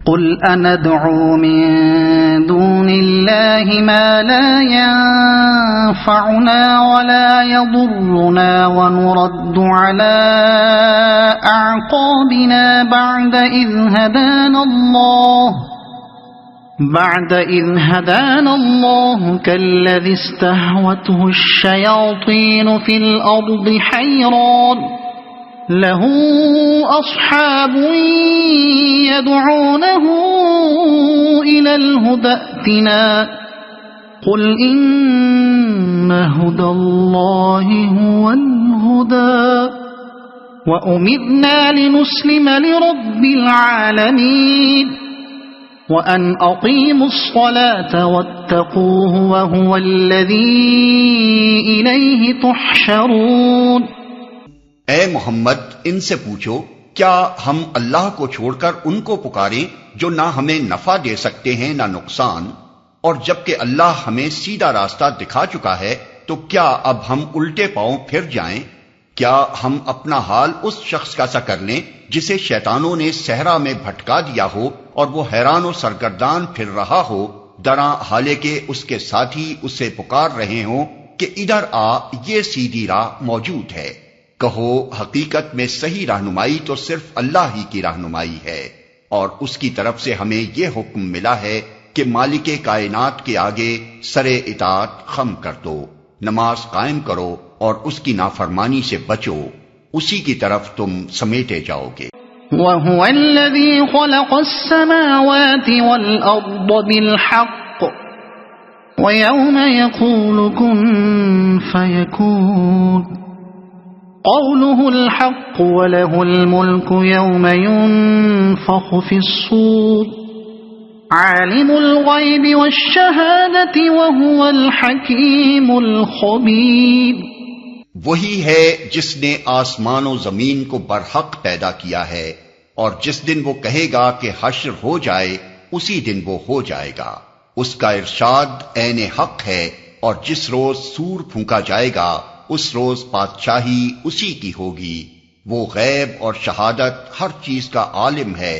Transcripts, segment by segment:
قل أندعو من دون الله ما لا ينفعنا ولا يضرنا ونرد على أعقابنا بعد إذ هدانا الله كالذي استهوته الشياطين في الأرض حيران له أصحاب يدعونه إلى الهدى ائتنا قل إن هدى الله هو الهدى وأمرنا لنسلم لرب العالمين وأن أقيموا الصلاة واتقوه وهو الذي إليه تحشرون۔ اے محمد ان سے پوچھو کیا ہم اللہ کو چھوڑ کر ان کو پکاریں جو نہ ہمیں نفع دے سکتے ہیں نہ نقصان، اور جبکہ اللہ ہمیں سیدھا راستہ دکھا چکا ہے تو کیا اب ہم الٹے پاؤں پھر جائیں؟ کیا ہم اپنا حال اس شخص کا سا کر لیں جسے شیطانوں نے صحرا میں بھٹکا دیا ہو اور وہ حیران و سرگردان پھر رہا ہو، دراں حالے کے اس کے ساتھی اسے پکار رہے ہوں کہ ادھر آ، یہ سیدھی راہ موجود ہے۔ کہو حقیقت میں صحیح رہنمائی تو صرف اللہ ہی کی رہنمائی ہے، اور اس کی طرف سے ہمیں یہ حکم ملا ہے کہ مالک کائنات کے آگے سر اطاعت خم کر دو، نماز قائم کرو اور اس کی نافرمانی سے بچو، اسی کی طرف تم سمیٹے جاؤ گے۔ وَهُوَ الَّذِي خَلَقَ السَّمَاوَاتِ وَالْأَرْضَ بِالْحَقِّ وَيَوْمَ يَقُولُ كُن فَيَكُونُ قَوْلُهُ الْحَقُّ وَلَهُ الْمُلْكُ يَوْمَ يُنفَخُ فِي الصُّورِ عَالِمُ الْغَيْبِ وَالشَّهَادَةِ وَهُوَ الْحَكِيمُ الْخَبِيرُ۔ وہی ہے جس نے آسمان و زمین کو برحق پیدا کیا ہے، اور جس دن وہ کہے گا کہ حشر ہو جائے اسی دن وہ ہو جائے گا، اس کا ارشاد عین حق ہے، اور جس روز سور پھونکا جائے گا اس روز بادشاہی اسی کی ہوگی، وہ غیب اور شہادت ہر چیز کا عالم ہے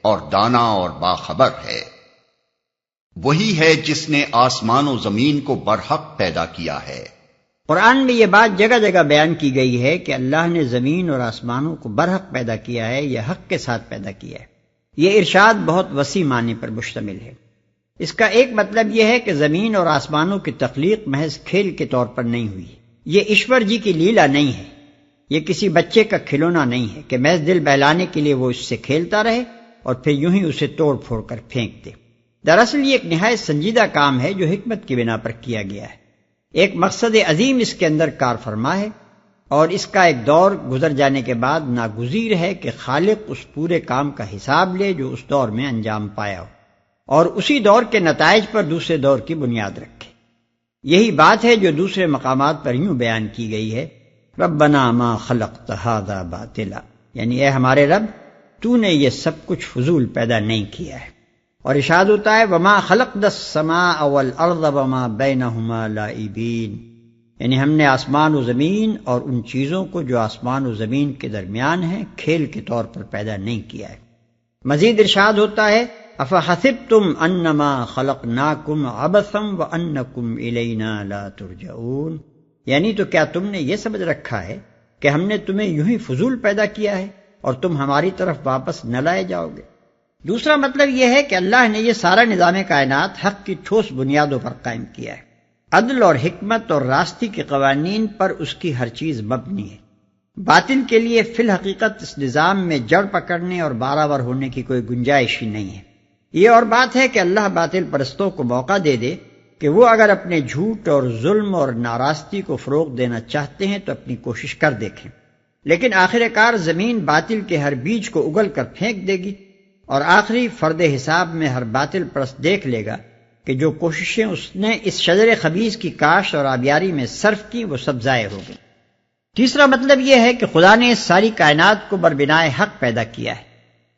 اور دانا اور باخبر ہے۔ وہی ہے جس نے آسمان و زمین کو برحق پیدا کیا ہے۔ قرآن میں یہ بات جگہ جگہ بیان کی گئی ہے کہ اللہ نے زمین اور آسمانوں کو برحق پیدا کیا ہے، یہ حق کے ساتھ پیدا کیا ہے۔ یہ ارشاد بہت وسیع معنی پر مشتمل ہے۔ اس کا ایک مطلب یہ ہے کہ زمین اور آسمانوں کی تخلیق محض کھیل کے طور پر نہیں ہوئی، یہ ایشور جی کی لیلا نہیں ہے، یہ کسی بچے کا کھلونا نہیں ہے کہ محض دل بہلانے کے لیے وہ اس سے کھیلتا رہے اور پھر یوں ہی اسے توڑ پھوڑ کر پھینک دے۔ دراصل یہ ایک نہایت سنجیدہ کام ہے جو حکمت کی بنا پر کیا گیا ہے، ایک مقصد عظیم اس کے اندر کار فرما ہے، اور اس کا ایک دور گزر جانے کے بعد ناگزیر ہے کہ خالق اس پورے کام کا حساب لے جو اس دور میں انجام پایا ہو، اور اسی دور کے نتائج پر دوسرے دور کی بنیاد رکھے۔ یہی بات ہے جو دوسرے مقامات پر یوں بیان کی گئی ہے، ربنا ما خلقت ھذا باطلا، یعنی اے ہمارے رب تو نے یہ سب کچھ فضول پیدا نہیں کیا ہے۔ اور ارشاد ہوتا ہے وما خلقنا السماء والارض وما بینہما لاعبین، یعنی ہم نے آسمان و زمین اور ان چیزوں کو جو آسمان و زمین کے درمیان ہیں کھیل کے طور پر پیدا نہیں کیا ہے۔ مزید ارشاد ہوتا ہے افحسبتم انما خلقناکم عبثا وانکم الینا لا ترجعون، یعنی تو کیا تم نے یہ سمجھ رکھا ہے کہ ہم نے تمہیں یوں ہی فضول پیدا کیا ہے اور تم ہماری طرف واپس نہ لائے جاؤ گے؟ دوسرا مطلب یہ ہے کہ اللہ نے یہ سارا نظام کائنات حق کی ٹھوس بنیادوں پر قائم کیا ہے، عدل اور حکمت اور راستی کے قوانین پر اس کی ہر چیز مبنی ہے۔ باطل کے لیے فی الحقیقت اس نظام میں جڑ پکڑنے اور باراور ہونے کی کوئی گنجائش ہی نہیں ہے۔ یہ اور بات ہے کہ اللہ باطل پرستوں کو موقع دے دے کہ وہ اگر اپنے جھوٹ اور ظلم اور ناراستی کو فروغ دینا چاہتے ہیں تو اپنی کوشش کر دیکھیں، لیکن آخر کار زمین باطل کے ہر بیج کو اگل کر پھینک دے گی، اور آخری فرد حساب میں ہر باطل پرست دیکھ لے گا کہ جو کوششیں اس نے اس شجر خبیث کی کاشت اور آبیاری میں صرف کی وہ سب ضائع ہو گئی۔ تیسرا مطلب یہ ہے کہ خدا نے اس ساری کائنات کو بربنائے حق پیدا کیا ہے،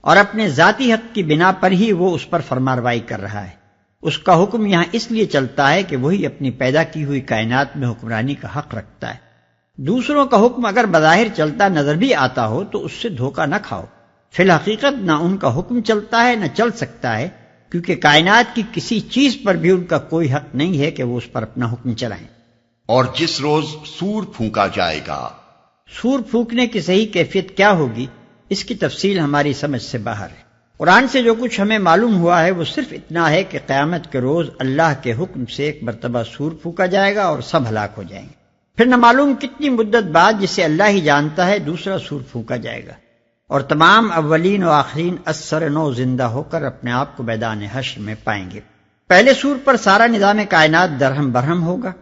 اور اپنے ذاتی حق کی بنا پر ہی وہ اس پر فرمانروائی کر رہا ہے۔ اس کا حکم یہاں اس لیے چلتا ہے کہ وہی اپنی پیدا کی ہوئی کائنات میں حکمرانی کا حق رکھتا ہے۔ دوسروں کا حکم اگر بظاہر چلتا نظر بھی آتا ہو تو اس سے دھوکہ نہ کھاؤ، فی الحقیقت نہ ان کا حکم چلتا ہے نہ چل سکتا ہے، کیونکہ کائنات کی کسی چیز پر بھی ان کا کوئی حق نہیں ہے کہ وہ اس پر اپنا حکم چلائیں۔ اور جس روز سور پھونکا جائے گا، سور پھونکنے کی صحیح کیفیت کیا ہوگی اس کی تفصیل ہماری سمجھ سے باہر ہے۔ قرآن سے جو کچھ ہمیں معلوم ہوا ہے وہ صرف اتنا ہے کہ قیامت کے روز اللہ کے حکم سے ایک مرتبہ سور پھونکا جائے گا اور سب ہلاک ہو جائیں گے، پھر نہ معلوم کتنی مدت بعد، جسے اللہ ہی جانتا ہے، دوسرا سور پھونکا جائے گا، اور تمام اولین و آخرین اثر نو زندہ ہو کر اپنے آپ کو میدان حشر میں پائیں گے۔ پہلے سور پر سارا نظام کائنات درہم برہم ہوگا،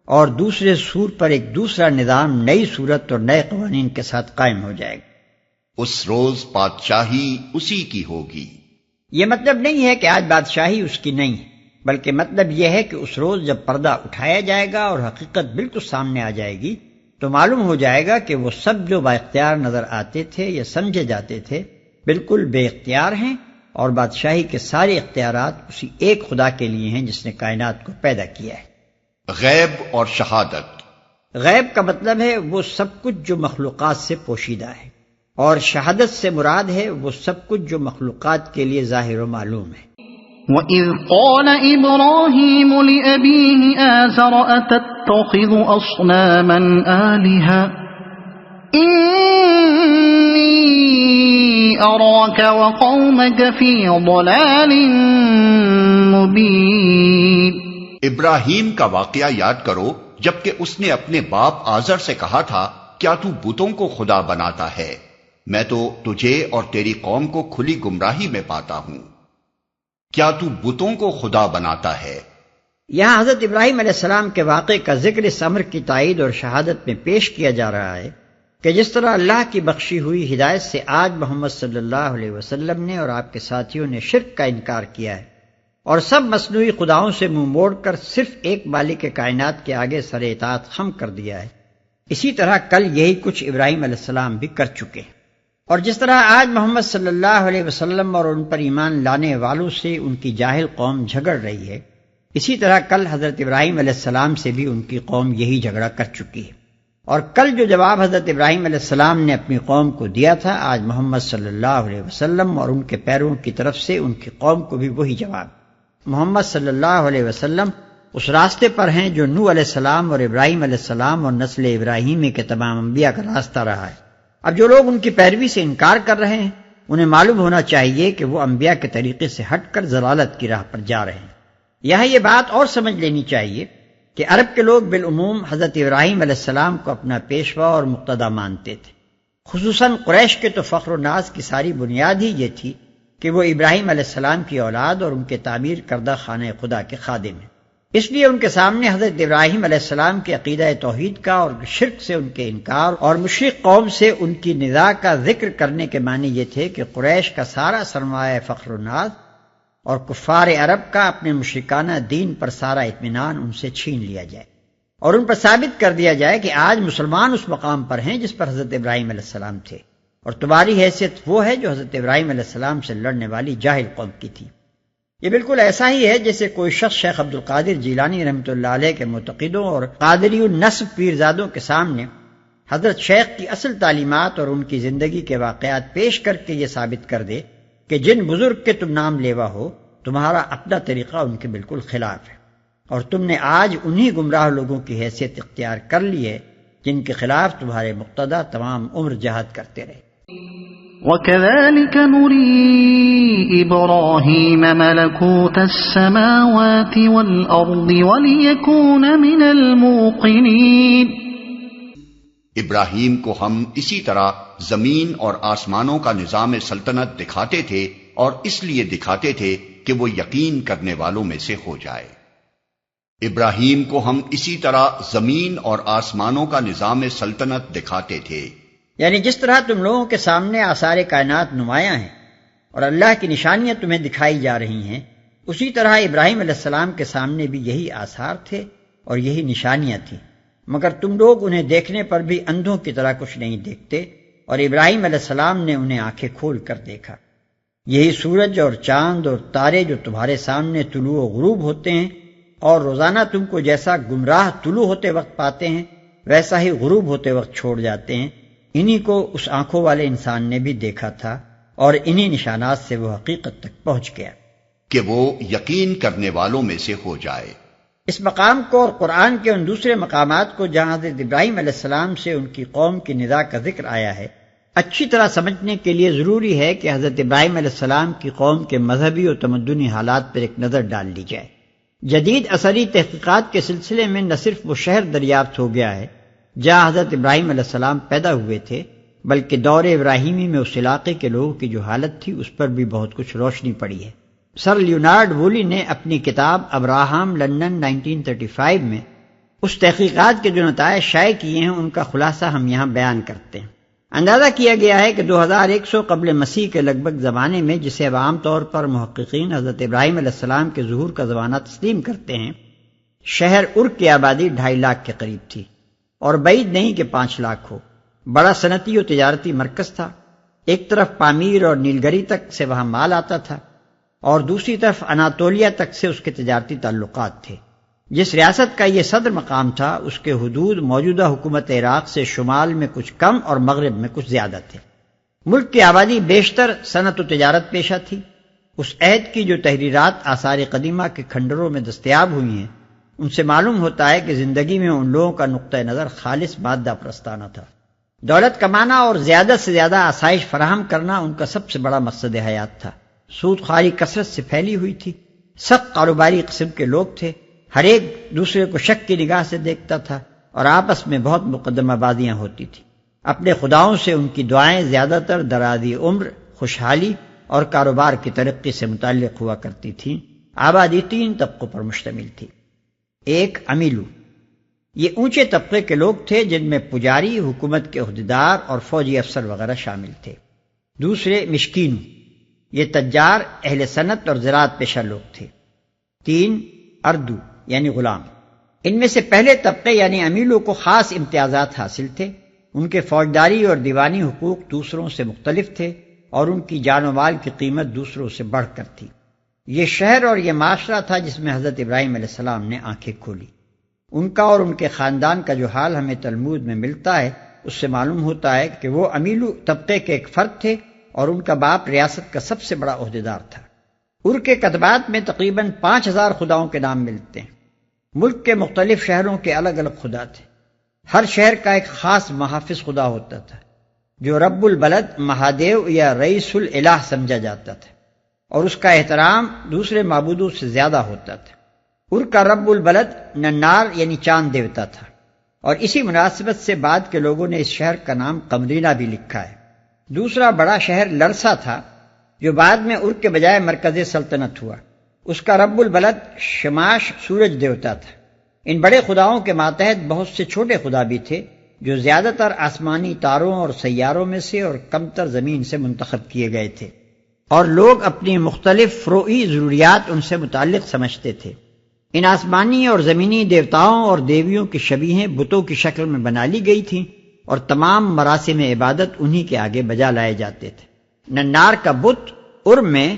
اور دوسرے سور پر ایک دوسرا نظام نئی صورت اور نئے قوانین کے ساتھ قائم ہو جائے گا۔ اس روز بادشاہی اسی کی ہوگی۔ یہ مطلب نہیں ہے کہ آج بادشاہی اس کی نہیں ہے، بلکہ مطلب یہ ہے کہ اس روز جب پردہ اٹھایا جائے گا اور حقیقت بالکل سامنے آ جائے گی تو معلوم ہو جائے گا کہ وہ سب جو با اختیار نظر آتے تھے یا سمجھے جاتے تھے بالکل بے اختیار ہیں، اور بادشاہی کے سارے اختیارات اسی ایک خدا کے لیے ہیں جس نے کائنات کو پیدا کیا ہے۔ غیب اور شہادت۔ غیب کا مطلب ہے وہ سب کچھ جو مخلوقات سے پوشیدہ ہے، اور شہادت سے مراد ہے وہ سب کچھ جو مخلوقات کے لیے ظاہر و معلوم ہے۔ وَإِذْ قَالَ إِبْرَاهِيمُ لِأَبِيهِ آزَرَ أَتَتَّخِذُ أَصْنَامًا آلِهَةً إِنِّي أَرَاكَ وَقَوْمَكَ فِي ضَلَالٍ مُبِينٍ۔ ابراہیم کا واقعہ یاد کرو جبکہ اس نے اپنے باپ آزر سے کہا تھا، کیا تو بتوں کو خدا بناتا ہے؟ میں تو تجھے اور تیری قوم کو کھلی گمراہی میں پاتا ہوں۔ کیا تو بتوں کو خدا بناتا ہے؟ یہاں حضرت ابراہیم علیہ السلام کے واقعے کا ذکر اس امر کی تائید اور شہادت میں پیش کیا جا رہا ہے کہ جس طرح اللہ کی بخشی ہوئی ہدایت سے آج محمد صلی اللہ علیہ وسلم نے اور آپ کے ساتھیوں نے شرک کا انکار کیا ہے اور سب مصنوعی خداؤں سے منہ موڑ کر صرف ایک مالک کائنات کے آگے سر اطاعت خم کر دیا ہے، اسی طرح کل یہی کچھ ابراہیم علیہ السلام بھی کر چکے ہیں۔ اور جس طرح آج محمد صلی اللہ علیہ وسلم اور ان پر ایمان لانے والوں سے ان کی جاہل قوم جھگڑ رہی ہے، اسی طرح کل حضرت ابراہیم علیہ السلام سے بھی ان کی قوم یہی جھگڑا کر چکی ہے، اور کل جو جواب حضرت ابراہیم علیہ السلام نے اپنی قوم کو دیا تھا، آج محمد صلی اللہ علیہ وسلم اور ان کے پیروں کی طرف سے ان کی قوم کو بھی وہی جواب۔ محمد صلی اللہ علیہ وسلم اس راستے پر ہیں جو نوح علیہ السلام اور ابراہیم علیہ السلام اور نسل ابراہیمی کے تمام انبیاء کا راستہ رہا ہے۔ اب جو لوگ ان کی پیروی سے انکار کر رہے ہیں انہیں معلوم ہونا چاہیے کہ وہ انبیاء کے طریقے سے ہٹ کر ضلالت کی راہ پر جا رہے ہیں۔ یہاں یہ بات اور سمجھ لینی چاہیے کہ عرب کے لوگ بالعموم حضرت ابراہیم علیہ السلام کو اپنا پیشوا اور مقتدا مانتے تھے، خصوصاً قریش کے تو فخر و ناز کی ساری بنیاد ہی یہ تھی کہ وہ ابراہیم علیہ السلام کی اولاد اور ان کے تعمیر کردہ خانہ خدا کے خادم ہیں، اس لیے ان کے سامنے حضرت ابراہیم علیہ السلام کے عقیدہ توحید کا اور شرک سے ان کے انکار اور مشرک قوم سے ان کی نزاع کا ذکر کرنے کے معنی یہ تھے کہ قریش کا سارا سرمایہ فخر و ناز اور کفار عرب کا اپنے مشرکانہ دین پر سارا اطمینان ان سے چھین لیا جائے اور ان پر ثابت کر دیا جائے کہ آج مسلمان اس مقام پر ہیں جس پر حضرت ابراہیم علیہ السلام تھے، اور تمہاری حیثیت وہ ہے جو حضرت ابراہیم علیہ السلام سے لڑنے والی جاہل قوم کی تھی۔ یہ بالکل ایسا ہی ہے جیسے کوئی شخص شیخ عبد القادر جیلانی رحمۃ اللہ علیہ کے معتقدوں اور قادری النسب پیرزادوں کے سامنے حضرت شیخ کی اصل تعلیمات اور ان کی زندگی کے واقعات پیش کر کے یہ ثابت کر دے کہ جن بزرگ کے تم نام لیوا ہو تمہارا اپنا طریقہ ان کے بالکل خلاف ہے، اور تم نے آج انہی گمراہ لوگوں کی حیثیت اختیار کر لی ہے جن کے خلاف تمہارے مقتدا تمام عمر جہاد کرتے رہے۔ وَكَذَلِكَ نُرِي إِبْرَاهِيمَ مَلَكُوتَ السَّمَاوَاتِ وَالْأَرْضِ وَلِيَكُونَ مِنَ الْمُوقِنِينَ۔ ابراہیم کو ہم اسی طرح زمین اور آسمانوں کا نظام سلطنت دکھاتے تھے، اور اس لیے دکھاتے تھے کہ وہ یقین کرنے والوں میں سے ہو جائے۔ ابراہیم کو ہم اسی طرح زمین اور آسمانوں کا نظام سلطنت دکھاتے تھے، یعنی جس طرح تم لوگوں کے سامنے آثار کائنات نمایاں ہیں اور اللہ کی نشانیاں تمہیں دکھائی جا رہی ہیں، اسی طرح ابراہیم علیہ السلام کے سامنے بھی یہی آثار تھے اور یہی نشانیاں تھیں، مگر تم لوگ انہیں دیکھنے پر بھی اندھوں کی طرح کچھ نہیں دیکھتے، اور ابراہیم علیہ السلام نے انہیں آنکھیں کھول کر دیکھا۔ یہی سورج اور چاند اور تارے جو تمہارے سامنے طلوع و غروب ہوتے ہیں اور روزانہ تم کو جیسا گمراہ طلوع ہوتے وقت پاتے ہیں ویسا ہی غروب ہوتے وقت چھوڑ جاتے ہیں، انہی کو اس آنکھوں والے انسان نے بھی دیکھا تھا، اور انہی نشانات سے وہ حقیقت تک پہنچ گیا کہ وہ یقین کرنے والوں میں سے ہو جائے۔ اس مقام کو اور قرآن کے ان دوسرے مقامات کو جہاں حضرت ابراہیم علیہ السلام سے ان کی قوم کی ندا کا ذکر آیا ہے، اچھی طرح سمجھنے کے لیے ضروری ہے کہ حضرت ابراہیم علیہ السلام کی قوم کے مذہبی اور تمدنی حالات پر ایک نظر ڈال لی جائے۔ جدید اثری تحقیقات کے سلسلے میں نہ صرف وہ شہر دریافت ہو گیا ہے جہاں حضرت ابراہیم علیہ السلام پیدا ہوئے تھے، بلکہ دور ابراہیمی میں اس علاقے کے لوگوں کی جو حالت تھی اس پر بھی بہت کچھ روشنی پڑی ہے۔ سر لیونارڈ وولی نے اپنی کتاب ابراہم لندن 1935 میں اس تحقیقات کے جو نتائج شائع کیے ہیں ان کا خلاصہ ہم یہاں بیان کرتے ہیں۔ اندازہ کیا گیا ہے کہ 2100 قبل مسیح کے لگ بھگ زمانے میں، جسے اب عام طور پر محققین حضرت ابراہیم علیہ السلام کے ظہور کا زمانہ تسلیم کرتے ہیں، شہر ار کی آبادی 2.5 لاکھ کے قریب تھی، اور بعید نہیں کہ 5 لاکھ ہو۔ بڑا صنعتی و تجارتی مرکز تھا، ایک طرف پامیر اور نیلگری تک سے وہاں مال آتا تھا اور دوسری طرف اناطولیہ تک سے اس کے تجارتی تعلقات تھے۔ جس ریاست کا یہ صدر مقام تھا اس کے حدود موجودہ حکومت عراق سے شمال میں کچھ کم اور مغرب میں کچھ زیادہ تھے۔ ملک کی آبادی بیشتر صنعت و تجارت پیشہ تھی۔ اس عہد کی جو تحریرات آثار قدیمہ کے کھنڈروں میں دستیاب ہوئی ہیں ان سے معلوم ہوتا ہے کہ زندگی میں ان لوگوں کا نقطہ نظر خالص مادہ پرستانہ تھا۔ دولت کمانا اور زیادہ سے زیادہ آسائش فراہم کرنا ان کا سب سے بڑا مقصد حیات تھا۔ سود خواری کثرت سے پھیلی ہوئی تھی، سخت کاروباری قسم کے لوگ تھے، ہر ایک دوسرے کو شک کی نگاہ سے دیکھتا تھا اور آپس میں بہت مقدمہ بازیاں ہوتی تھیں۔ اپنے خداؤں سے ان کی دعائیں زیادہ تر درازی عمر، خوشحالی اور کاروبار کی ترقی سے متعلق ہوا کرتی تھیں۔ آبادی 3 طبقوں پر مشتمل تھی۔ ایک امیلو، یہ اونچے طبقے کے لوگ تھے جن میں پجاری، حکومت کے عہدیدار اور فوجی افسر وغیرہ شامل تھے۔ دوسرے مشکین، یہ تجار، اہل صنعت اور زراعت پیشہ لوگ تھے۔ 3 اردو یعنی غلام، ان میں سے پہلے طبقے یعنی امیلوں کو خاص امتیازات حاصل تھے، ان کے فوجداری اور دیوانی حقوق دوسروں سے مختلف تھے اور ان کی جان و مال کی قیمت دوسروں سے بڑھ کر تھی۔ یہ شہر اور یہ معاشرہ تھا جس میں حضرت ابراہیم علیہ السلام نے آنکھیں کھولی۔ ان کا اور ان کے خاندان کا جو حال ہمیں تلمود میں ملتا ہے اس سے معلوم ہوتا ہے کہ وہ امیلو طبقے کے ایک فرد تھے اور ان کا باپ ریاست کا سب سے بڑا عہدیدار تھا۔ ار کے کتبات میں تقریباً 5000 خداؤں کے نام ملتے ہیں۔ ملک کے مختلف شہروں کے الگ الگ خدا تھے۔ ہر شہر کا ایک خاص محافظ خدا ہوتا تھا جو رب البلد، مہادیو یا رئیس الالہ سمجھا جاتا تھا اور اس کا احترام دوسرے معبودوں سے زیادہ ہوتا تھا۔ ار کا رب البلد ننار یعنی چاند دیوتا تھا اور اسی مناسبت سے بعد کے لوگوں نے اس شہر کا نام قمرینہ بھی لکھا ہے۔ دوسرا بڑا شہر لرسا تھا جو بعد میں ار کے بجائے مرکز سلطنت ہوا۔ اس کا رب البلد شماش سورج دیوتا تھا۔ ان بڑے خداؤں کے ماتحت بہت سے چھوٹے خدا بھی تھے جو زیادہ تر آسمانی تاروں اور سیاروں میں سے اور کمتر زمین سے منتخب کیے گئے تھے، اور لوگ اپنی مختلف فروعی ضروریات ان سے متعلق سمجھتے تھے۔ ان آسمانی اور زمینی دیوتاؤں اور دیویوں کی شبیہیں بتوں کی شکل میں بنا لی گئی تھیں اور تمام مراسم عبادت انہی کے آگے بجا لائے جاتے تھے۔ ننار کا بت ار میں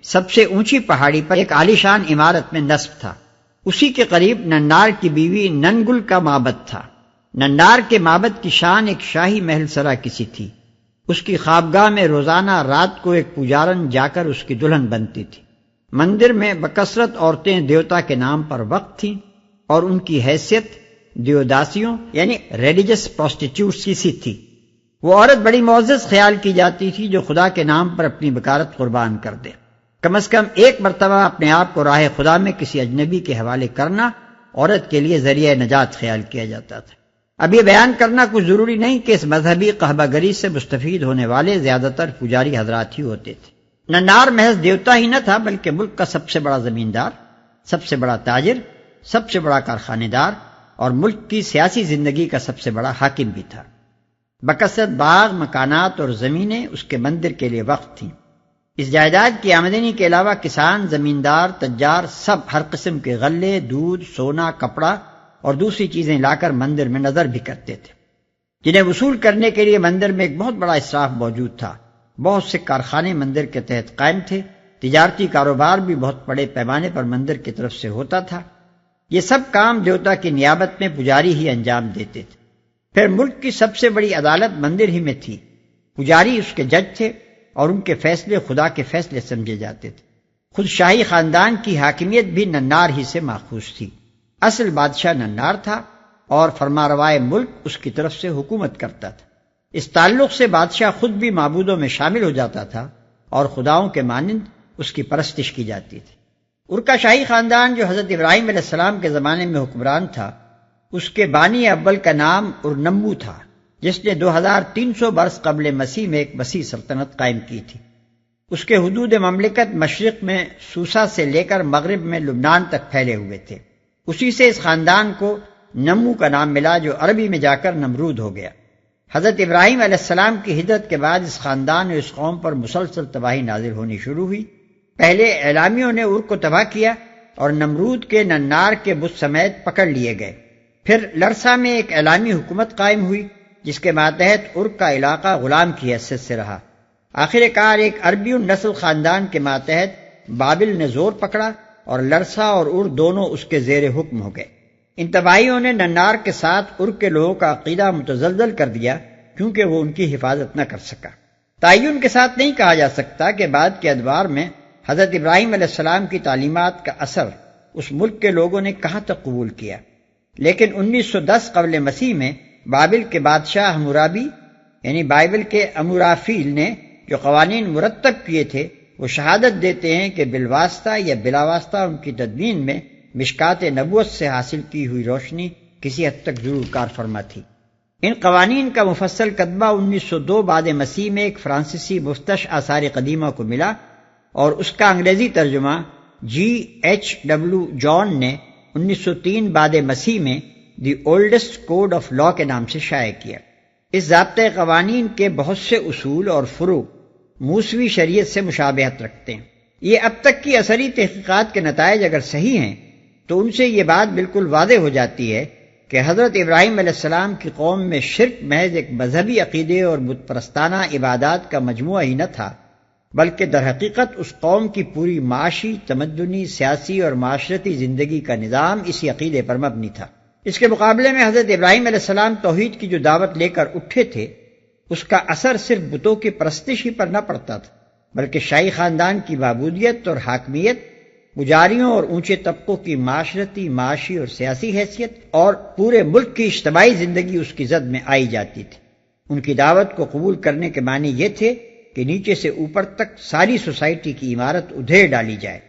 سب سے اونچی پہاڑی پر ایک عالیشان عمارت میں نصب تھا۔ اسی کے قریب ننار کی بیوی ننگل کا معبد تھا۔ ننار کے معبد کی شان ایک شاہی محل سرا کسی تھی۔ اس کی خوابگاہ میں روزانہ رات کو ایک پجارن جا کر اس کی دلہن بنتی تھی۔ مندر میں بکثرت عورتیں دیوتا کے نام پر وقف تھیں اور ان کی حیثیت دیوداسیوں یعنی ریلیجس پروسٹیٹیوٹس کی سی تھی۔ وہ عورت بڑی معزز خیال کی جاتی تھی جو خدا کے نام پر اپنی بکارت قربان کر دے۔ کم از کم ایک مرتبہ اپنے آپ کو راہ خدا میں کسی اجنبی کے حوالے کرنا عورت کے لیے ذریعہ نجات خیال کیا جاتا تھا۔ اب یہ بیان کرنا کچھ ضروری نہیں کہ اس مذہبی قہبہ گری سے مستفید ہونے والے زیادہ تر پجاری حضرات ہی ہوتے تھے۔ ننار محض دیوتا ہی نہ تھا بلکہ ملک کا سب سے بڑا زمیندار، سب سے بڑا تاجر، سب سے بڑا کارخانے دار اور ملک کی سیاسی زندگی کا سب سے بڑا حاکم بھی تھا۔ بکثرت باغ، مکانات اور زمینیں اس کے مندر کے لیے وقف تھیں۔ اس جائیداد کی آمدنی کے علاوہ کسان، زمیندار، تجار سب ہر قسم کے غلے، دودھ، سونا، کپڑا اور دوسری چیزیں لا کر مندر میں نظر بھی کرتے تھے، جنہیں وصول کرنے کے لیے مندر میں ایک بہت بڑا اسراف موجود تھا۔ بہت سے کارخانے مندر کے تحت قائم تھے، تجارتی کاروبار بھی بہت بڑے پیمانے پر مندر کی طرف سے ہوتا تھا۔ یہ سب کام دیوتا کی نیابت میں پجاری ہی انجام دیتے تھے۔ پھر ملک کی سب سے بڑی عدالت مندر ہی میں تھی۔ پجاری اس کے جج تھے اور ان کے فیصلے خدا کے فیصلے سمجھے جاتے تھے۔ خود شاہی خاندان کی حاکمیت بھی ننار ہی سے ماخوذ تھی۔ اصل بادشاہ ننار تھا اور فرمانروائے ملک اس کی طرف سے حکومت کرتا تھا۔ اس تعلق سے بادشاہ خود بھی معبودوں میں شامل ہو جاتا تھا اور خداؤں کے مانند اس کی پرستش کی جاتی تھی۔ ارکا شاہی خاندان جو حضرت ابراہیم علیہ السلام کے زمانے میں حکمران تھا، اس کے بانی اول کا نام ارنمو تھا، جس نے 2300 برس قبل مسیح میں ایک وسیع سلطنت قائم کی تھی۔ اس کے حدود مملکت مشرق میں سوسا سے لے کر مغرب میں لبنان تک پھیلے ہوئے تھے۔ اسی سے اس خاندان کو نمو کا نام ملا، جو عربی میں جا کر نمرود ہو گیا۔ حضرت ابراہیم علیہ السلام کی ہجرت کے بعد اس خاندان اور اس قوم پر مسلسل تباہی نازل ہونی شروع ہوئی۔ پہلے اعلامیوں نے ار کو تباہ کیا اور نمرود کے ننار کے بت سمیت پکڑ لیے گئے۔ پھر لرسا میں ایک اعلامی حکومت قائم ہوئی جس کے ماتحت ار کا علاقہ غلام کی حیثیت سے رہا۔ آخر کار ایک عربی النسل خاندان کے ماتحت بابل نے زور پکڑا اور لرسا اور ار دونوں اس کے زیر حکم ہو گئے۔ ان تباہیوں نے ننار کے ساتھ ار کے لوگوں کا عقیدہ متزلزل کر دیا، کیونکہ وہ ان کی حفاظت نہ کر سکا۔ تعین کے ساتھ نہیں کہا جا سکتا کہ بعد کے ادوار میں حضرت ابراہیم علیہ السلام کی تعلیمات کا اثر اس ملک کے لوگوں نے کہاں تک قبول کیا، لیکن 1910 قبل مسیح میں بابل کے بادشاہ حمورابی یعنی بائبل کے امورافیل نے جو قوانین مرتب کیے تھے، وہ شہادت دیتے ہیں کہ بالواسطہ یا بلا واسطہ ان کی تدوین میں مشکات نبوت سے حاصل کی ہوئی روشنی کسی حد تک ضرور کار فرما تھی۔ ان قوانین کا مفصل کتبہ 1902 بعد مسیح میں ایک فرانسیسی مفتش آثار قدیمہ کو ملا اور اس کا انگریزی ترجمہ GHW جان نے 1903 بعد مسیح میں the oldest code of law کے نام سے شائع کیا۔ اس ضابطۂ قوانین کے بہت سے اصول اور فروع موسوی شریعت سے مشابہت رکھتے ہیں۔ یہ اب تک کی اثری تحقیقات کے نتائج اگر صحیح ہیں تو ان سے یہ بات بالکل واضح ہو جاتی ہے کہ حضرت ابراہیم علیہ السلام کی قوم میں شرک محض ایک مذہبی عقیدے اور بت پرستانہ عبادات کا مجموعہ ہی نہ تھا، بلکہ در حقیقت اس قوم کی پوری معاشی، تمدنی، سیاسی اور معاشرتی زندگی کا نظام اسی عقیدے پر مبنی تھا۔ اس کے مقابلے میں حضرت ابراہیم علیہ السلام توحید کی جو دعوت لے کر اٹھے تھے، اس کا اثر صرف بتوں کی پرستش ہی پر نہ پڑتا تھا، بلکہ شاہی خاندان کی معبودیت اور حاکمیت، پجاریوں اور اونچے طبقوں کی معاشرتی، معاشی اور سیاسی حیثیت، اور پورے ملک کی اجتماعی زندگی اس کی زد میں آئی جاتی تھی۔ ان کی دعوت کو قبول کرنے کے معنی یہ تھے کہ نیچے سے اوپر تک ساری سوسائٹی کی عمارت ادھیڑ ڈالی جائے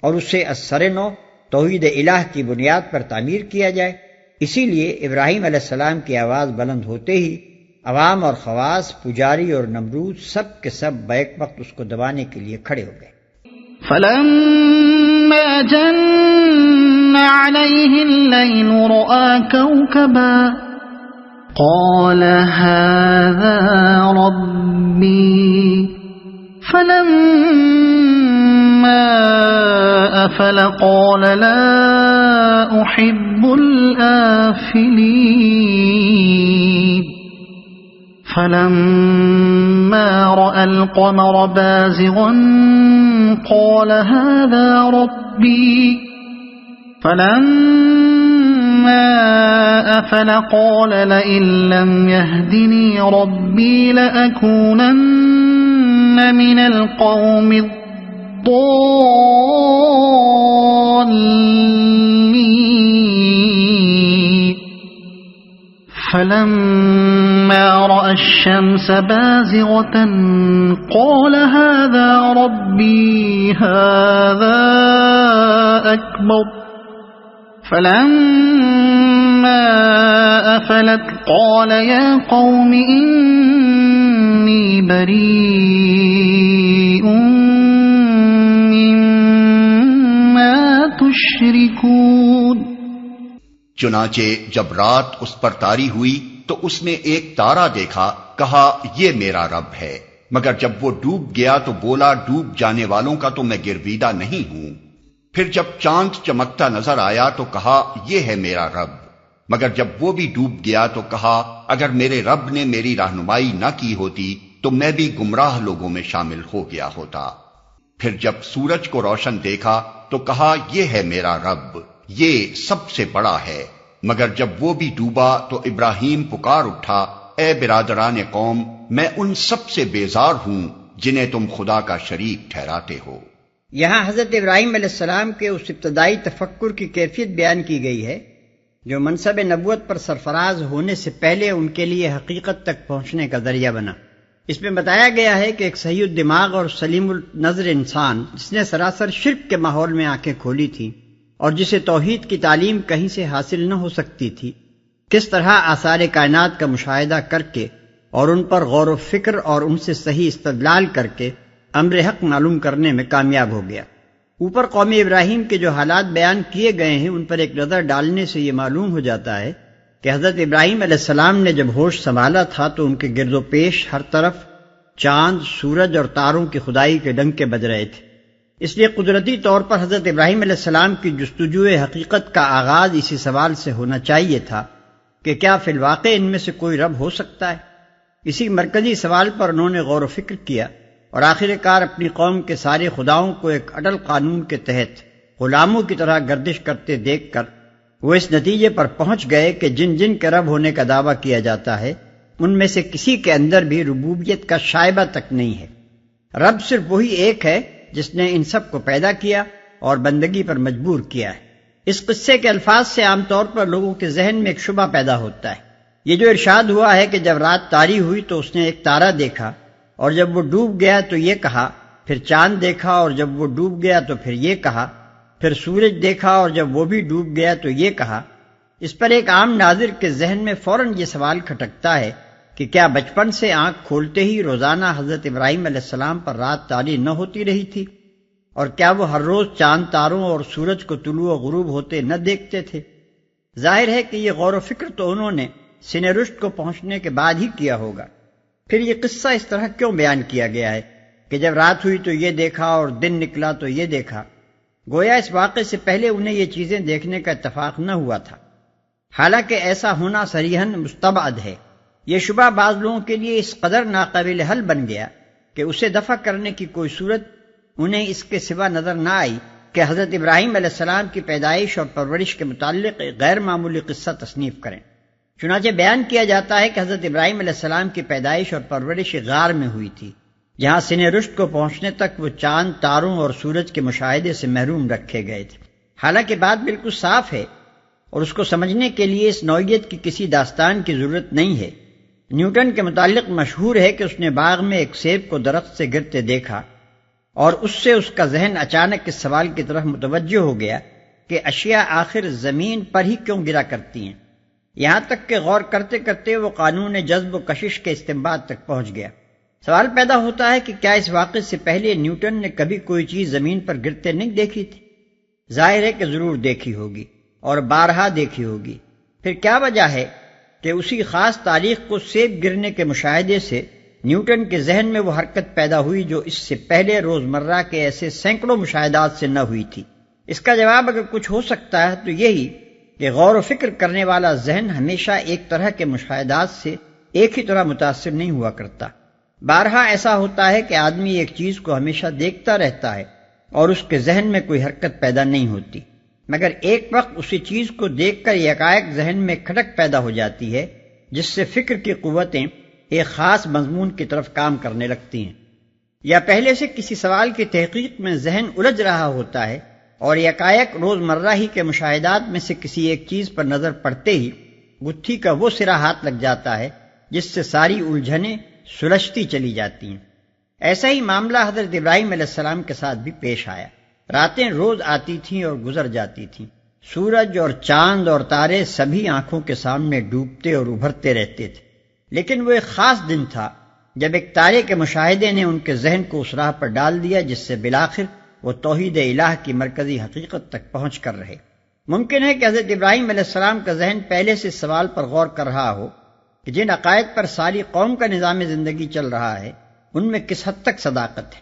اور اسے از سر نو توحید الہ کی بنیاد پر تعمیر کیا جائے۔ اسی لیے ابراہیم علیہ السلام کی آواز بلند ہوتے ہی عوام اور خواص، پجاری اور نمرود سب کے سب بیک وقت اس کو دبانے کے لیے کھڑے ہو گئے۔ فلما جن عليه الليل رأى كوكبا قال هذا ربي فلما أفل قال لا أحب الآفلين فلما رأى القمر بازغا قال هذا ربي فلما أفل قال لئن لم يهدني ربي لأكونن من القوم الضالين فلما رأى الشمس بازغة قال هذا ربي هذا أكبر فلما أفلت قال يا قوم إني بريء مما تشركون۔ چنانچہ جب رات اس پر تاری ہوئی تو اس نے ایک تارا دیکھا، کہا یہ میرا رب ہے، مگر جب وہ ڈوب گیا تو بولا ڈوب جانے والوں کا تو میں گرویدہ نہیں ہوں۔ پھر جب چاند چمکتا نظر آیا تو کہا یہ ہے میرا رب، مگر جب وہ بھی ڈوب گیا تو کہا اگر میرے رب نے میری رہنمائی نہ کی ہوتی تو میں بھی گمراہ لوگوں میں شامل ہو گیا ہوتا۔ پھر جب سورج کو روشن دیکھا تو کہا یہ ہے میرا رب، یہ سب سے بڑا ہے، مگر جب وہ بھی ڈوبا تو ابراہیم پکار اٹھا اے برادران قوم، میں ان سب سے بیزار ہوں جنہیں تم خدا کا شریک ٹھہراتے ہو۔ یہاں حضرت ابراہیم علیہ السلام کے اس ابتدائی تفکر کی کیفیت بیان کی گئی ہے جو منصب نبوت پر سرفراز ہونے سے پہلے ان کے لیے حقیقت تک پہنچنے کا ذریعہ بنا۔ اس میں بتایا گیا ہے کہ ایک صحیح الدماغ اور سلیم النظر انسان جس نے سراسر شرک کے ماحول میں آنکھیں کھولی تھیں اور جسے توحید کی تعلیم کہیں سے حاصل نہ ہو سکتی تھی، کس طرح آثار کائنات کا مشاہدہ کر کے اور ان پر غور و فکر اور ان سے صحیح استدلال کر کے امر حق معلوم کرنے میں کامیاب ہو گیا۔ اوپر قوم ابراہیم کے جو حالات بیان کیے گئے ہیں ان پر ایک نظر ڈالنے سے یہ معلوم ہو جاتا ہے کہ حضرت ابراہیم علیہ السلام نے جب ہوش سنبھالا تھا تو ان کے گرد و پیش ہر طرف چاند، سورج اور تاروں کی خدائی کے ڈنکے بج رہے تھے۔ اس لیے قدرتی طور پر حضرت ابراہیم علیہ السلام کی جستجو حقیقت کا آغاز اسی سوال سے ہونا چاہیے تھا کہ کیا فی الواقع ان میں سے کوئی رب ہو سکتا ہے؟ اسی مرکزی سوال پر انہوں نے غور و فکر کیا اور آخر کار اپنی قوم کے سارے خداؤں کو ایک اٹل قانون کے تحت غلاموں کی طرح گردش کرتے دیکھ کر وہ اس نتیجے پر پہنچ گئے کہ جن جن کے رب ہونے کا دعویٰ کیا جاتا ہے ان میں سے کسی کے اندر بھی ربوبیت کا شائبہ تک نہیں ہے۔ رب صرف وہی ایک ہے جس نے ان سب کو پیدا کیا اور بندگی پر مجبور کیا ہے۔ اس قصے کے الفاظ سے عام طور پر لوگوں کے ذہن میں ایک شبہ پیدا ہوتا ہے۔ یہ جو ارشاد ہوا ہے کہ جب رات تاری ہوئی تو اس نے ایک تارا دیکھا اور جب وہ ڈوب گیا تو یہ کہا، پھر چاند دیکھا اور جب وہ ڈوب گیا تو پھر یہ کہا، پھر سورج دیکھا اور جب وہ بھی ڈوب گیا تو یہ کہا، اس پر ایک عام ناظر کے ذہن میں فوراً یہ سوال کھٹکتا ہے کہ کیا بچپن سے آنکھ کھولتے ہی روزانہ حضرت ابراہیم علیہ السلام پر رات تاری نہ ہوتی رہی تھی؟ اور کیا وہ ہر روز چاند تاروں اور سورج کو طلوع و غروب ہوتے نہ دیکھتے تھے؟ ظاہر ہے کہ یہ غور و فکر تو انہوں نے سن رشد کو پہنچنے کے بعد ہی کیا ہوگا۔ پھر یہ قصہ اس طرح کیوں بیان کیا گیا ہے کہ جب رات ہوئی تو یہ دیکھا اور دن نکلا تو یہ دیکھا؟ گویا اس واقعے سے پہلے انہیں یہ چیزیں دیکھنے کا اتفاق نہ ہوا تھا، حالانکہ ایسا ہونا صریحاً مستبعد ہے۔ یہ شبہ بعض لوگوں کے لیے اس قدر ناقابل حل بن گیا کہ اسے دفع کرنے کی کوئی صورت انہیں اس کے سوا نظر نہ آئی کہ حضرت ابراہیم علیہ السلام کی پیدائش اور پرورش کے متعلق ایک غیر معمولی قصہ تصنیف کریں۔ چنانچہ بیان کیا جاتا ہے کہ حضرت ابراہیم علیہ السلام کی پیدائش اور پرورش غار میں ہوئی تھی، جہاں سن رشد کو پہنچنے تک وہ چاند، تاروں اور سورج کے مشاہدے سے محروم رکھے گئے تھے۔ حالانکہ بات بالکل صاف ہے اور اس کو سمجھنے کے لیے اس نوعیت کی کسی داستان کی ضرورت نہیں ہے۔ نیوٹن کے متعلق مشہور ہے کہ اس نے باغ میں ایک سیب کو درخت سے گرتے دیکھا اور اس سے اس کا ذہن اچانک اس سوال کی طرف متوجہ ہو گیا کہ اشیاء آخر زمین پر ہی کیوں گرا کرتی ہیں، یہاں تک کہ غور کرتے کرتے وہ قانون جذب و کشش کے استنباط تک پہنچ گیا۔ سوال پیدا ہوتا ہے کہ کیا اس واقعے سے پہلے نیوٹن نے کبھی کوئی چیز زمین پر گرتے نہیں دیکھی تھی؟ ظاہر ہے کہ ضرور دیکھی ہوگی اور بارہا دیکھی ہوگی۔ پھر کیا وجہ ہے کہ اسی خاص تاریخ کو سیب گرنے کے مشاہدے سے نیوٹن کے ذہن میں وہ حرکت پیدا ہوئی جو اس سے پہلے روزمرہ کے ایسے سینکڑوں مشاہدات سے نہ ہوئی تھی؟ اس کا جواب اگر کچھ ہو سکتا ہے تو یہی کہ غور و فکر کرنے والا ذہن ہمیشہ ایک طرح کے مشاہدات سے ایک ہی طرح متاثر نہیں ہوا کرتا۔ بارہا ایسا ہوتا ہے کہ آدمی ایک چیز کو ہمیشہ دیکھتا رہتا ہے اور اس کے ذہن میں کوئی حرکت پیدا نہیں ہوتی، مگر ایک وقت اسی چیز کو دیکھ کر یکایک ذہن میں کھٹک پیدا ہو جاتی ہے جس سے فکر کی قوتیں ایک خاص مضمون کی طرف کام کرنے لگتی ہیں، یا پہلے سے کسی سوال کی تحقیق میں ذہن الجھ رہا ہوتا ہے اور یکایک روزمرہ ہی کے مشاہدات میں سے کسی ایک چیز پر نظر پڑتے ہی گتھی کا وہ سرا ہاتھ لگ جاتا ہے جس سے ساری الجھنیں سلجھتی چلی جاتی ہیں۔ ایسا ہی معاملہ حضرت ابراہیم علیہ السلام کے ساتھ بھی پیش آیا۔ راتیں روز آتی تھیں اور گزر جاتی تھیں، سورج اور چاند اور تارے سبھی آنکھوں کے سامنے ڈوبتے اور ابھرتے رہتے تھے، لیکن وہ ایک خاص دن تھا جب ایک تارے کے مشاہدے نے ان کے ذہن کو اس راہ پر ڈال دیا جس سے بالآخر وہ توحید الہ کی مرکزی حقیقت تک پہنچ کر رہے۔ ممکن ہے کہ حضرت ابراہیم علیہ السلام کا ذہن پہلے سے سوال پر غور کر رہا ہو کہ جن عقائد پر ساری قوم کا نظام زندگی چل رہا ہے ان میں کس حد تک صداقت ہے،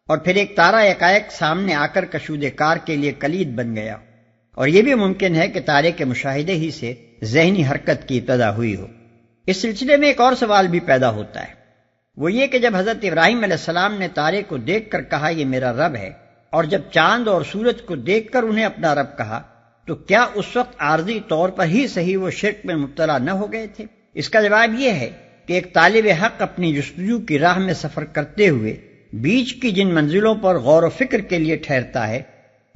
اور پھر ایک تارا یکایک سامنے آ کر کشودِ کار کے لیے کلید بن گیا۔ اور یہ بھی ممکن ہے کہ تارے کے مشاہدے ہی سے ذہنی حرکت کی ابتدا ہوئی ہو۔ اس سلسلے میں ایک اور سوال بھی پیدا ہوتا ہے، وہ یہ کہ جب حضرت ابراہیم علیہ السلام نے تارے کو دیکھ کر کہا یہ میرا رب ہے، اور جب چاند اور سورج کو دیکھ کر انہیں اپنا رب کہا، تو کیا اس وقت عارضی طور پر ہی صحیح وہ شرک میں مبتلا نہ ہو گئے تھے؟ اس کا جواب یہ ہے کہ ایک طالب حق اپنی جستجو کی راہ میں سفر کرتے ہوئے بیچ کی جن منزلوں پر غور و فکر کے لیے ٹھہرتا ہے،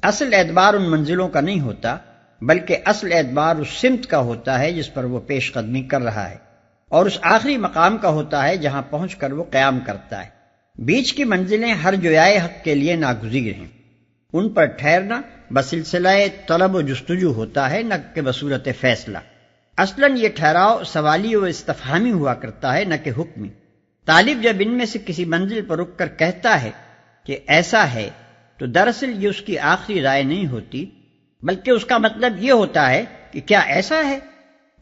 اصل اعتبار ان منزلوں کا نہیں ہوتا، بلکہ اصل اعتبار اس سمت کا ہوتا ہے جس پر وہ پیش قدمی کر رہا ہے، اور اس آخری مقام کا ہوتا ہے جہاں پہنچ کر وہ قیام کرتا ہے۔ بیچ کی منزلیں ہر جویائے حق کے لیے ناگزیر ہیں، ان پر ٹھہرنا بسلسلہ طلب و جستجو ہوتا ہے، نہ کہ بصورت فیصلہ۔ اصلاً یہ ٹھہراؤ سوالی و استفہامی ہوا کرتا ہے، نہ کہ حکمی۔ طالب جب ان میں سے کسی منزل پر رک کر کہتا ہے کہ ایسا ہے، تو دراصل یہ اس کی آخری رائے نہیں ہوتی، بلکہ اس کا مطلب یہ ہوتا ہے کہ کیا ایسا ہے،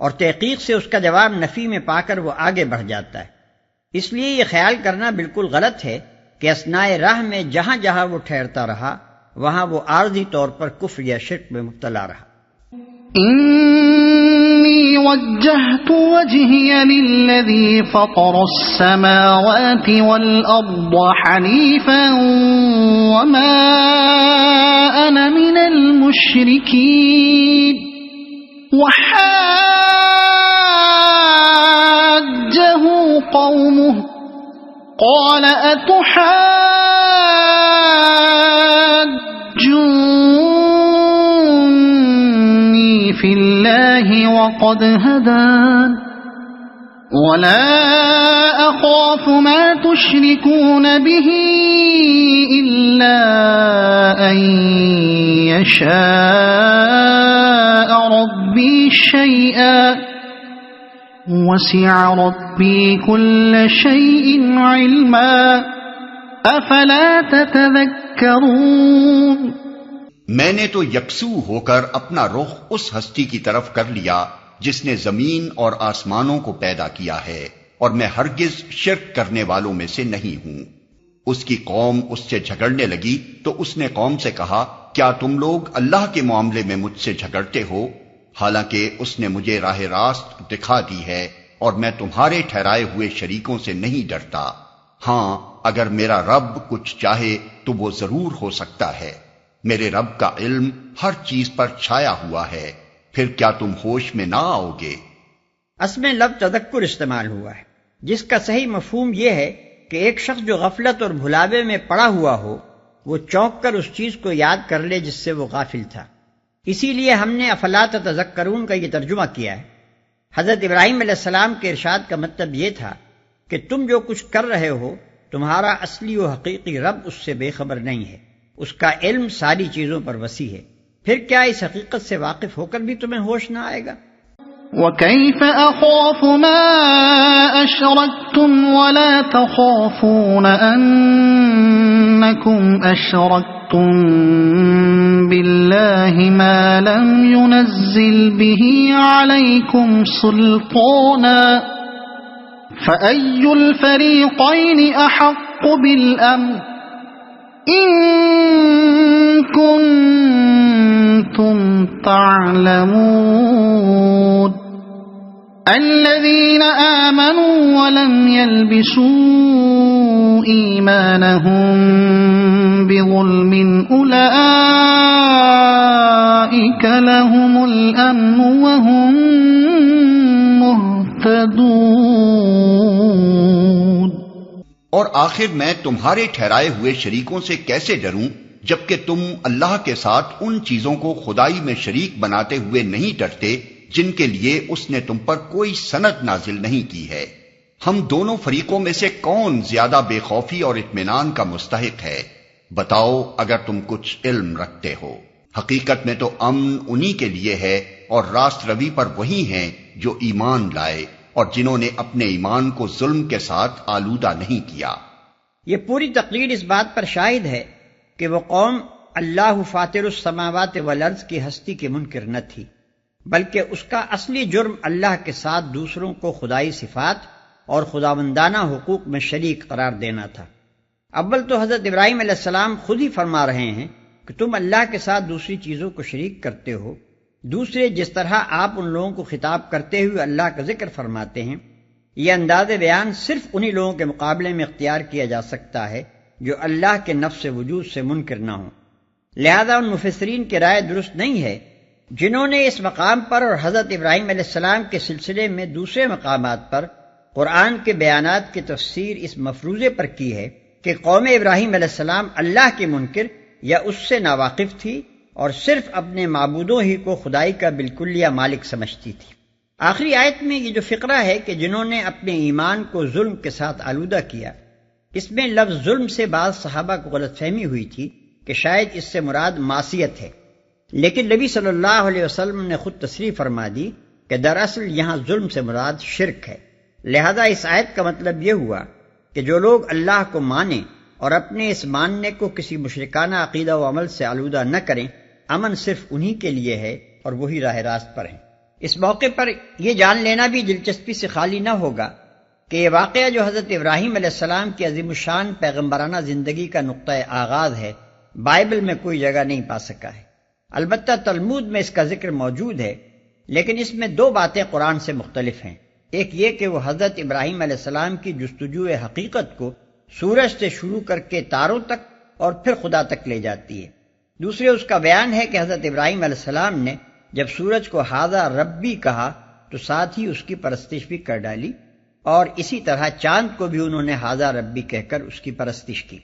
اور تحقیق سے اس کا جواب نفی میں پا کر وہ آگے بڑھ جاتا ہے۔ اس لیے یہ خیال کرنا بالکل غلط ہے کہ اثناء راہ میں جہاں جہاں وہ ٹھہرتا رہا وہاں وہ عارضی طور پر کفر یا شرک میں مبتلا رہا۔ إني وجهت وجهي للذي فطر السماوات والأرض حنيفا وما أنا من المشركين وحاجه قومه قال أتحاجوني في الله وقد هدان ولا أخاف ما تشركون به إلا أن يشاء ربي شيئا وسع ربي كل شيء علما أفلا تتذكرون۔ میں نے تو یکسو ہو کر اپنا رخ اس ہستی کی طرف کر لیا جس نے زمین اور آسمانوں کو پیدا کیا ہے، اور میں ہرگز شرک کرنے والوں میں سے نہیں ہوں۔ اس کی قوم اس سے جھگڑنے لگی تو اس نے قوم سے کہا، کیا تم لوگ اللہ کے معاملے میں مجھ سے جھگڑتے ہو؟ حالانکہ اس نے مجھے راہ راست دکھا دی ہے، اور میں تمہارے ٹھہرائے ہوئے شریکوں سے نہیں ڈرتا۔ ہاں، اگر میرا رب کچھ چاہے تو وہ ضرور ہو سکتا ہے۔ میرے رب کا علم ہر چیز پر چھایا ہوا ہے، پھر کیا تم ہوش میں نہ آؤ گے؟ اس میں لفظ تذکر استعمال ہوا ہے، جس کا صحیح مفہوم یہ ہے کہ ایک شخص جو غفلت اور بھلاوے میں پڑا ہوا ہو، وہ چونک کر اس چیز کو یاد کر لے جس سے وہ غافل تھا۔ اسی لیے ہم نے افلا تتذکرون کا یہ ترجمہ کیا ہے۔ حضرت ابراہیم علیہ السلام کے ارشاد کا مطلب یہ تھا کہ تم جو کچھ کر رہے ہو، تمہارا اصلی و حقیقی رب اس سے بے خبر نہیں ہے، اس کا علم ساری چیزوں پر وسیع ہے، پھر کیا اس حقیقت سے واقف ہو کر بھی تمہیں ہوش نہ آئے گا؟ وَكَيْفَ أَخَافُ مَا أَشْرَكْتُمْ وَلَا تَخَافُونَ أَنَّكُمْ أَشْرَكْتُمْ بِاللَّهِ مَا لَمْ يُنَزِّلْ بِهِ عَلَيْكُمْ سُلْطَانًا فَأَيُّ الْفَرِيقَيْنِ أَحَقُّ بِالْأَمْنِ إِن كُنتُمْ تَعْلَمُونَ الَّذِينَ آمَنُوا وَلَمْ يَلْبِسُوا إِيمَانَهُم بِظُلْمٍ أُولَئِكَ لَهُمُ الْأَمْنُ وَهُمْ مُهْتَدُونَ۔ اور آخر میں تمہارے ٹھہرائے ہوئے شریکوں سے کیسے ڈروں جبکہ تم اللہ کے ساتھ ان چیزوں کو خدائی میں شریک بناتے ہوئے نہیں ڈرتے جن کے لیے اس نے تم پر کوئی سند نازل نہیں کی ہے۔ ہم دونوں فریقوں میں سے کون زیادہ بے خوفی اور اطمینان کا مستحق ہے؟ بتاؤ اگر تم کچھ علم رکھتے ہو۔ حقیقت میں تو امن انہی کے لیے ہے، اور راست روی پر وہی ہیں جو ایمان لائے اور جنہوں نے اپنے ایمان کو ظلم کے ساتھ آلودہ نہیں کیا۔ یہ پوری تقریر اس بات پر شاہد ہے کہ وہ قوم اللہ فاطر السماوات والارض کی ہستی کی منکر نہ تھی، بلکہ اس کا اصلی جرم اللہ کے ساتھ دوسروں کو خدائی صفات اور خداوندانہ حقوق میں شریک قرار دینا تھا۔ اول تو حضرت ابراہیم علیہ السلام خود ہی فرما رہے ہیں کہ تم اللہ کے ساتھ دوسری چیزوں کو شریک کرتے ہو، دوسرے جس طرح آپ ان لوگوں کو خطاب کرتے ہوئے اللہ کا ذکر فرماتے ہیں، یہ انداز بیان صرف انہی لوگوں کے مقابلے میں اختیار کیا جا سکتا ہے جو اللہ کے نفس وجود سے منکر نہ ہوں۔ لہذا ان مفسرین کی رائے درست نہیں ہے جنہوں نے اس مقام پر اور حضرت ابراہیم علیہ السلام کے سلسلے میں دوسرے مقامات پر قرآن کے بیانات کی تفسیر اس مفروضے پر کی ہے کہ قوم ابراہیم علیہ السلام اللہ کے منکر یا اس سے ناواقف تھی اور صرف اپنے معبودوں ہی کو خدائی کا بالکلیہ مالک سمجھتی تھی۔ آخری آیت میں یہ جو فقرہ ہے کہ جنہوں نے اپنے ایمان کو ظلم کے ساتھ آلودہ کیا، اس میں لفظ ظلم سے بعض صحابہ کو غلط فہمی ہوئی تھی کہ شاید اس سے مراد معصیت ہے، لیکن نبی صلی اللہ علیہ وسلم نے خود تصریح فرما دی کہ دراصل یہاں ظلم سے مراد شرک ہے۔ لہذا اس آیت کا مطلب یہ ہوا کہ جو لوگ اللہ کو مانیں اور اپنے اس ماننے کو کسی مشرکانہ عقیدہ و عمل سے آلودہ نہ کریں، امن صرف انہی کے لیے ہے اور وہی راہ راست پر ہیں۔ اس موقع پر یہ جان لینا بھی دلچسپی سے خالی نہ ہوگا کہ یہ واقعہ جو حضرت ابراہیم علیہ السلام کی عظیم الشان پیغمبرانہ زندگی کا نقطہ آغاز ہے، بائبل میں کوئی جگہ نہیں پا سکا ہے۔ البتہ تلمود میں اس کا ذکر موجود ہے، لیکن اس میں دو باتیں قرآن سے مختلف ہیں۔ ایک یہ کہ وہ حضرت ابراہیم علیہ السلام کی جستجو حقیقت کو سورج سے شروع کر کے تاروں تک اور پھر خدا تک لے جاتی ہے۔ دوسرے اس کا بیان ہے کہ حضرت ابراہیم علیہ السلام نے جب سورج کو ھذا ربی کہا تو ساتھ ہی اس کی پرستش بھی کر ڈالی، اور اسی طرح چاند کو بھی انہوں نے ھذا ربی کہہ کر اس کی پرستش کی۔